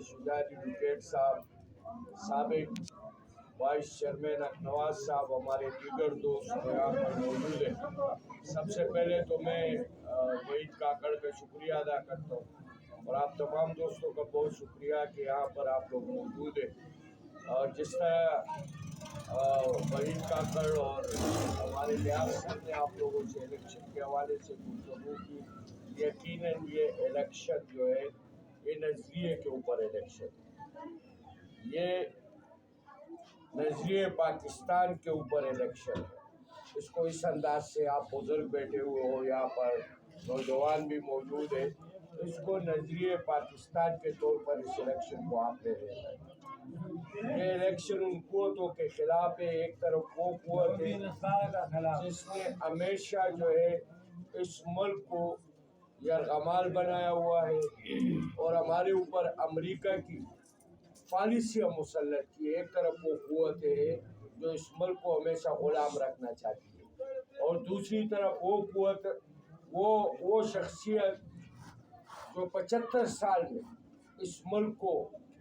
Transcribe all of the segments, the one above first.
شجاع advocate صاحب، سابق vice chairman نواز صاحب، ہمارے دیگر دوست یہاں پر موجود ہیں۔ سب سے پہلے تو میں وحید کاکڑ کا شکریہ ادا کرتا ہوں اور آپ تمام دوستوں کا بہت شکریہ کہ یہاں پر آپ لوگ موجود ہیں۔ اور جس طرح وحید کاکڑ اور ہمارے لیاقت صاحب نے آپ لوگوں سے الیکشن کے حوالے سے گفتگو کی، یقیناً یہ الیکشن جو ہے یہ نظریے کے اوپر الیکشن، یہ نظریے پاکستان کے اوپر الیکشن ہے۔ اس کو اس انداز سے آپ بزرگ بیٹھے ہوئے ہو، یہاں پر نوجوان بھی موجود ہے، اس کو نظریے پاکستان کے طور پر اس الیکشن کو آپ لے رہے ہیں۔ یہ الیکشن ان قوتوں کے خلاف ہے۔ ایک طرف وہ قوت ہے جس نے ہمیشہ جو ہے اس ملک کو یرغمال بنایا ہوا ہے اور ہمارے اوپر امریکہ کی پالیسیاں مسلط کی۔ ایک طرف وہ قوت ہے جو اس ملک کو ہمیشہ غلام رکھنا چاہتی ہے، اور دوسری طرف وہ قوت، وہ شخصیت جو 75 سال میں اس ملک کو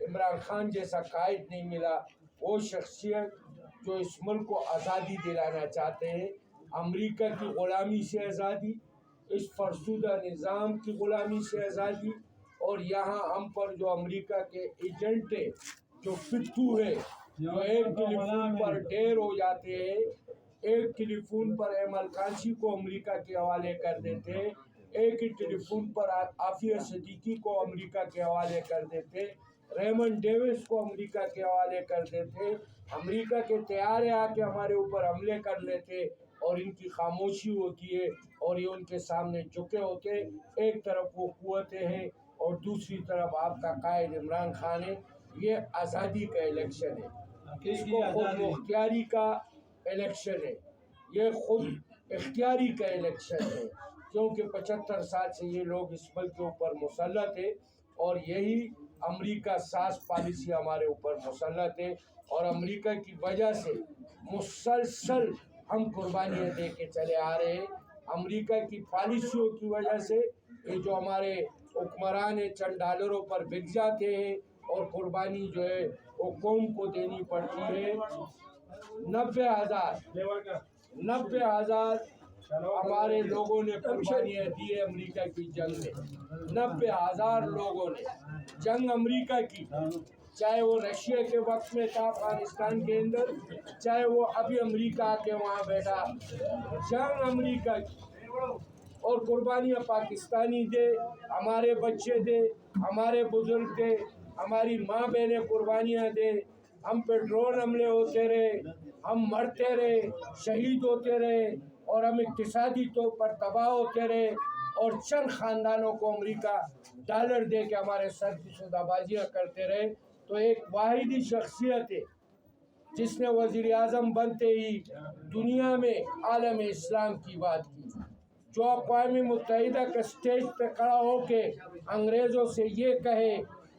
عمران خان جیسا قائد نہیں ملا، وہ شخصیت جو اس ملک کو آزادی دلانا چاہتے ہیں، امریکہ کی غلامی سے آزادی، اس فرسودہ نظام کی غلامی سے آزادی، اور یہاں ہم پر جو امریکہ کے ایجنٹ ہیں، جو پٹھو ہے، جو ایک ٹیلی فون پر ڈھیر ہو جاتے ہیں، ایک ٹیلی فون پر ایمل کانسی کو امریکہ کے حوالے کر دیتے، ایک ہی ٹیلی فون پر عافیہ صدیقی کو امریکہ کے حوالے کر دیتے، ریمنڈ ڈیوس کو امریکہ کے حوالے کر دیتے، امریکہ کے طیارے آ کے ہمارے اوپر حملے کر لیتے اور ان کی خاموشی ہوتی ہے اور یہ ان کے سامنے جھکے ہوتے۔ ایک طرف وہ قوتیں ہیں اور دوسری طرف آپ کا قائد عمران خان ہے۔ یہ آزادی کا الیکشن ہے، اس کو خود مختاری کا الیکشن ہے، یہ خود اختیاری کا الیکشن ہے، کیونکہ 75 سال سے یہ لوگ اس ملک کے اوپر مسلط ہے اور یہی امریکہ ساز پالیسی ہمارے اوپر مسلط ہے، اور امریکہ کی وجہ سے مسلسل ہم قربانیاں دے کے چلے آ رہے ہیں۔ امریکہ کی پالیسیوں کی وجہ سے یہ جو ہمارے حکمران چند ڈالروں پر بک جاتے ہیں اور قربانی جو ہے وہ قوم کو دینی پڑتی ہے۔ 90,000 ہمارے لوگوں نے قربانیاں دی ہے امریکہ کی جنگ میں، 90,000 لوگوں نے جنگ امریکہ کی، چاہے وہ رشیا کے وقت میں تھا افغانستان کے اندر، چاہے وہ ابھی امریکہ آ کے وہاں بیٹھا، جنگ امریکہ کی، اور قربانیاں پاکستانی دے، ہمارے بچے دے، ہمارے بزرگ دے، ہماری ماں بہنیں قربانیاں دے، ہم پہ ڈرون حملے ہوتے رہے، ہم مرتے رہے، شہید ہوتے رہے، اور ہم اقتصادی طور پر تباہ ہوتے رہے، اور چند خاندانوں کو امریکہ ڈالر دے کے ہمارے سر کی سودا بازیاں کرتے رہے۔ تو ایک واحدی شخصیت ہے جس نے وزیر اعظم بنتے ہی دنیا میں عالم اسلام کی بات کی، جو اقوام متحدہ کے سٹیج پہ کھڑا ہو کے انگریزوں سے یہ کہے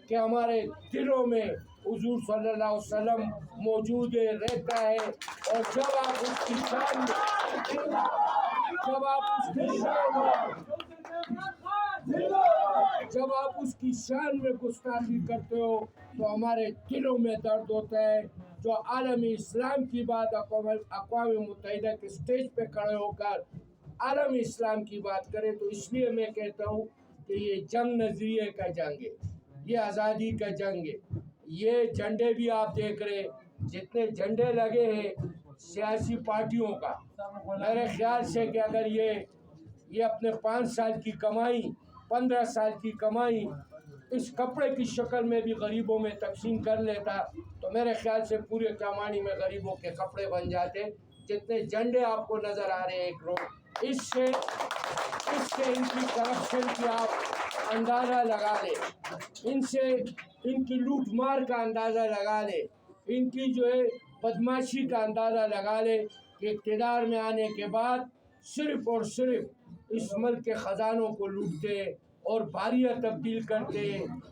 کہ ہمارے دلوں میں حضور صلی اللہ علیہ وسلم موجود ہے، رہتا ہے، اور جب آپ اس کی شان میں گستاخی کرتے ہو تو ہمارے دلوں میں درد ہوتا ہے۔ جو عالم اسلام کی بات اقوام متحدہ کے سٹیج پہ کھڑے ہو کر عالم اسلام کی بات کرے، تو اس لیے میں کہتا ہوں کہ یہ جنگ نظریے کا جنگ ہے، یہ آزادی کا جنگ ہے۔ یہ جھنڈے بھی آپ دیکھ رہے، جتنے جھنڈے لگے ہیں سیاسی پارٹیوں کا، میرے خیال سے کہ اگر یہ اپنے 5 سال کی کمائی، 15 سال کی کمائی اس کپڑے کی شکل میں بھی غریبوں میں تقسیم کر لیتا تو میرے خیال سے پورے کمانی میں غریبوں کے کپڑے بن جاتے۔ جتنے جھنڈے آپ کو نظر آ رہے ہیں ایک روز، اس سے ان کی کرپشن کی آپ اندازہ لگا لیں، ان کی لوٹ مار کا اندازہ لگا لیں، ان کی جو ہے بدماشی کا اندازہ لگا لیں کہ اقتدار میں آنے کے بعد صرف اور صرف اس ملک کے خزانوں کو لوٹتے اور باریاں تبدیل کرتے،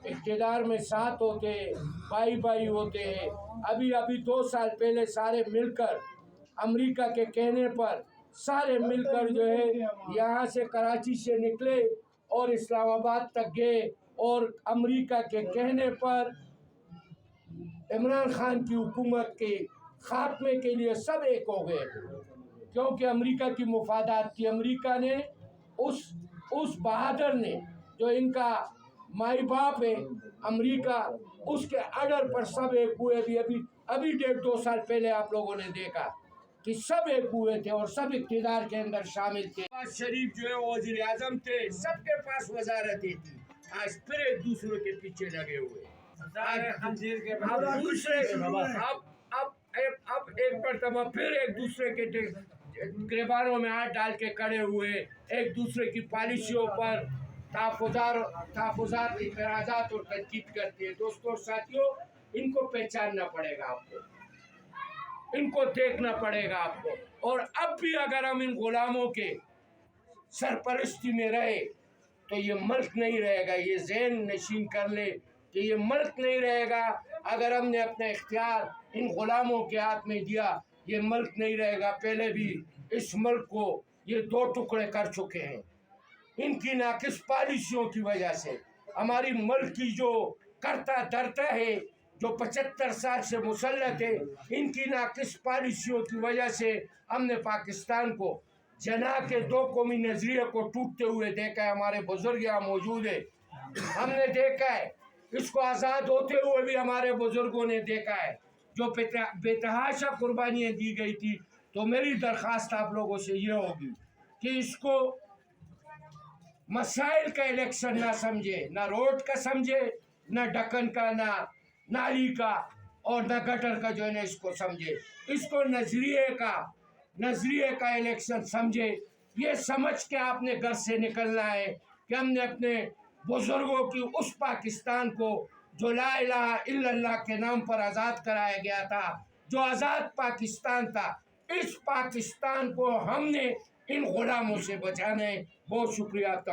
اقتدار میں ساتھ ہوتے، بائی ہوتے ہیں۔ ابھی 2 سال پہلے سارے مل کر امریکہ کے کہنے پر سارے مل کر جو ہے یہاں سے کراچی سے نکلے اور اسلام آباد تک گئے اور امریکہ کے کہنے پر عمران خان کی حکومت کے خاتمے کے لیے سب ایک ہو گئے، کیونکہ امریکہ کی مفادات تھی۔ امریکہ نے اس بہادر نے جو ان کا مائی باپ ہے امریکہ، اس کے آرڈر پر سب ایک ہوئے بھی۔ ابھی 1.5-2 سال پہلے آپ لوگوں نے دیکھا کہ سب ایک ہوئے تھے اور سب اقتدار کے اندر شامل تھے۔ نواز شریف جو ہے وزیر اعظم تھے، سب کے پاس وزارتیں تھی، آج پھر ایک دوسرے کے پیچھے لگے ہوئے۔ اب ایک مرتبہ پھر ایک دوسرے کے گریبانوں میں ہاتھ ڈال کے کھڑے ہوئے، ایک دوسرے کی پالیسیوں پر تحفظات، اعتراضات اور تنقید کرتے ہیں۔ دوستوں اور ساتھیوں، ان کو پہچاننا پڑے گا آپ کو، ان کو دیکھنا پڑے گا آپ کو۔ اور اب بھی اگر ہم ان غلاموں کے سرپرستی میں رہے تو یہ ملک نہیں رہے گا۔ یہ ذہن نشین کر لے کہ یہ ملک نہیں رہے گا اگر ہم نے اپنا اختیار ان غلاموں کے ہاتھ میں دیا، یہ ملک نہیں رہے گا۔ پہلے بھی اس ملک کو یہ 2 ٹکڑے کر چکے ہیں، ان کی ناقص پالیسیوں کی وجہ سے۔ ہماری ملک کی جو کرتا دھرتا ہے، جو 75 سال سے مسلط ہے، ان کی ناقص پالیسیوں کی وجہ سے ہم نے پاکستان کو جناح کے 2 قومی نظریے کو ٹوٹتے ہوئے دیکھا ہے۔ ہمارے بزرگ یہاں موجود ہیں، ہم نے دیکھا ہے اس کو آزاد ہوتے ہوئے بھی ہمارے بزرگوں نے دیکھا ہے، جو بے تحاشا قربانیاں دی گئی تھی۔ تو میری درخواست آپ لوگوں سے یہ ہوگی کہ اس کو مسائل کا الیکشن نہ سمجھے، نہ روڈ کا سمجھے، نہ ڈکن کا، نہ نالی کا، اور نہ گٹر کا جو ہے نا اس کو سمجھے۔ اس کو نظریے کا الیکشن سمجھے۔ یہ سمجھ کے آپ نے گھر سے نکلنا ہے کہ ہم نے اپنے بزرگوں کی اس پاکستان کو جو لا الہ الا اللہ کے نام پر آزاد کرایا گیا تھا، جو آزاد پاکستان تھا، اس پاکستان کو ہم نے ان غلاموں سے بچانا ہے۔ بہت شکریہ آپ کا۔